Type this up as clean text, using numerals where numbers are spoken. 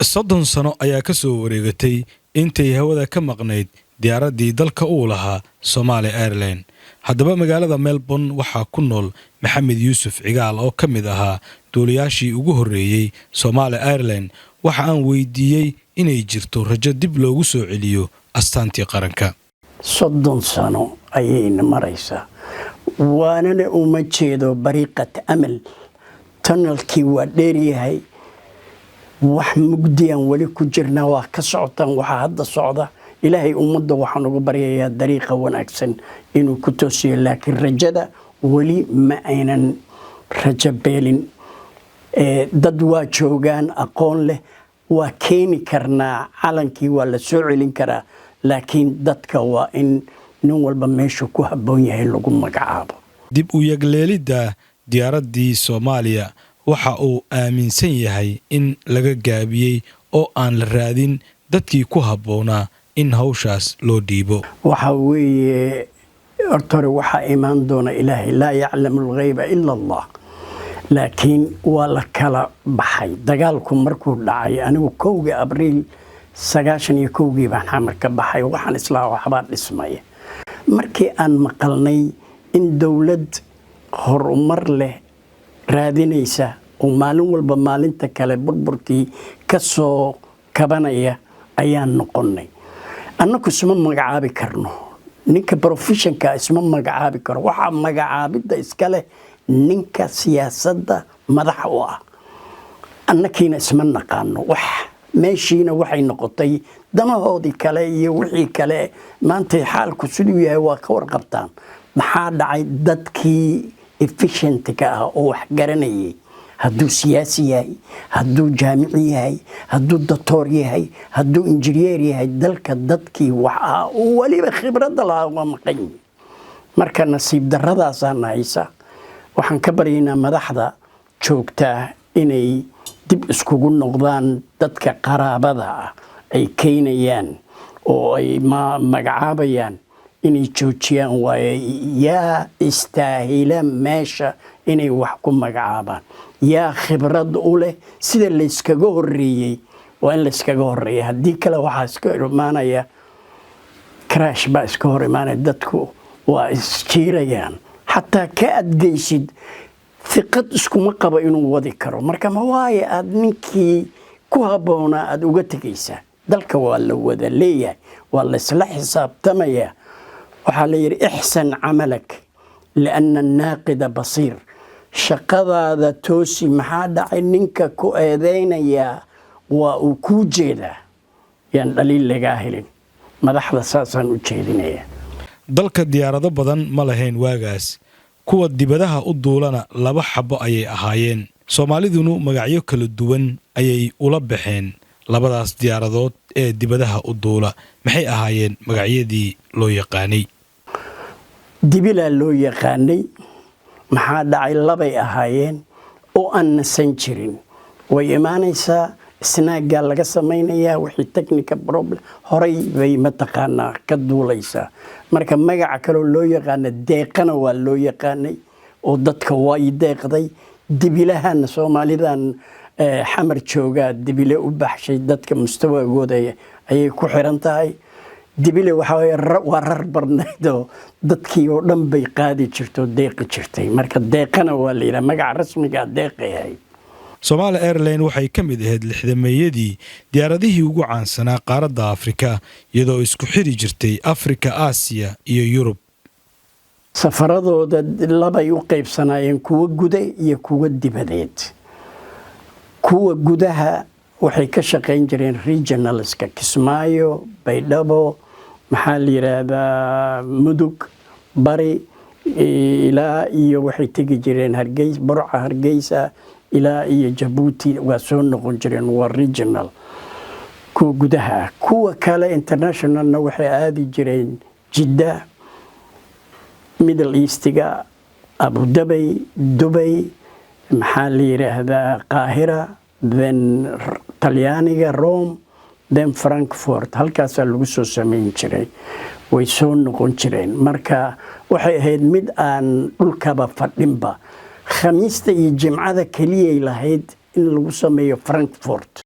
soddon sano ayaa ka soo wareegatay intay hawada ka maqnayd diyaaraddii dalka uu lahaa Somali Airlines. Haddaba magaalada Melbourne waxaa ku nool Maxamed Yuusuf Cigaal oo ka mid ahaa duuliyaashii ugu horreeyay Somali Airlines. Waxa aan weydiiyey inay jirto rajo dib loogu soo celiyo astaantii qaranka. 30 sano ayayna maraysaa. waana uma jeedo bariiqat amal tunnelkii waa dheeryahay wax mugdiyan wali ku jirna waa ka socotaan waxa hadda socda ilaahay ummadda waxaan ugu baryayaa dariiqa wanaagsan inuu ku toosiyo laakiin rajada wali ma aynan rajo beelin dad waa joogaan aqoon leh waa keeni karnaa calankii waa la soo celin karaa laakiin dadka waa in nin walba meesha ku habboon yahay lagu magacaabo. dib u yagleelidda diyaaraddii Soomaaliya waxa uu aaminsan yahay in laga gaabiyey oo aan la raadin dadkii ku habboonaa in hawshaas loo dhiibo. waxa weeye hortore waxa imaan doona ilaahay laa yaclamu al-ghayba illa Allah laakiin waa la kala baxay dagaalku markuu dhacay anigu 1 Abriil 91 baan xamar ka baxay waxaan islaa waxba dhismay markii aan maqalnay in dawlad horumar leh raadinaysa oo maalin walba maalinta kale burburkii ka soo kabanaya ayaan noqonnay annagu isma magacaabi karno ninka professionka isma magacaabi karo waxa magacaabida iska leh ninka siyaasadda madax u ah annakiina isma naqaano wax meeshiina waxay noqotay damahoodii kale iyo wixii kale maanta xaalku siduu yahay waa ka warqabtaan maxaa dhacay dadkii efficientka ah oo wax garanayay hadduu siyaasi yahay hadduu jaamici yahay hadduu doctor yahay hadduu engineer yahay dalka dadkii waxa uu waliba khibradda lahaa waa maqan marka nasiib darradaasaan haysa waxaan ka baryaynaa madaxda joogtaa inay dib iskugu noqdaan dadka qaraabada ah ay keenayaan oo ay magacaabayaan inay joojiyaan waaye yaa istaahila meesha inay wax ku magacaabaan yaa khibrad u leh sida la iskaga horreeyay waa in la iskaga horreeyay haddii kale waxaa iska imaanaya crash baa iska hor imaanaya dadku waa isjiirayaan xataa ka adgeysid ثقت اسكو قبا inuu wadi karo marka ma waaye aad ninkii ku haboona aad uga tagaysaa dalka waa la wada leeyahay waa la isla xisaabtamaya waxa la yiri ihsan amalak لأن الناقد بصير shaqadaada toosi maxaa dhacay ninka ku eedeynaya waa uu ku jeeda yaan dhaliil laga helin madaxda saasan u jeedinaya dalka diyaarado badan ma lahayn waagaas kuwa dibadaha u duulana 2 xabo ayay ahaayeen Soomaaliduna magacyo kala duwan ayay ula baxeen labadaas diyaaradood ee dibadaha u duula maxay ahaayeen magacyadii loo yaqaanay dibila loo yaqaanay maxaa dhacay labay ahaayeen oo aan nasan jirin way imaanaysaa snaaga laga sameeynaya wixii technical problem horay bay mataqaanaa ka duulaysaa marka magaca kale loo yaqaan deeqana waa loo yaqaanay oo dadka way deeqday dibilahan Soomaalidan xamar jooga dibile u baxshay dadka mustawagooda ayay ku xiran tahay dibile waxa waa rar barnaydo dadkii oo dhan bay qaadi jirto deeqi jirtay marka deeqana waa leeyahay magaca rasmiga deeqay Somali Airlines waxay ka mid ahayd 60meeyadii diyaaradihii ugu caansanaa qaaradda Afrika iyadoo isku xiri jirtay Afrika, Aasiya iyo Yurub. safaradooda labay u qaybsanayeen kuwa gudaha iyo kuwa dibadeed. kuwa gudaha waxay ka shaqeyn jireen regionalska Kismaayo, Baydhabo, maxaa la yiraahdaa Mudug, Bari ilaa iyo waxay tagi jireen Hargeysa, Burca, Hargeysa ilaa iyo Djibouti waa soo noqon jireen waa regional kuwa gudaha kuwa kale internationalna waxay aadi jireen Jeddah, Middle Eastiga, Abu Dhabi, Dubai, maxaa la yiraahdaa Qaahira, then Talyaaniga, Rome, then Frankfurt halkaas lagu soo sameyn jiray way soo noqon jireen marka waxay ahayd mid aan dhulkaba fadhinba khamiista iyo jimcada kaliya lahayd in lagu sameeyo Frankfurt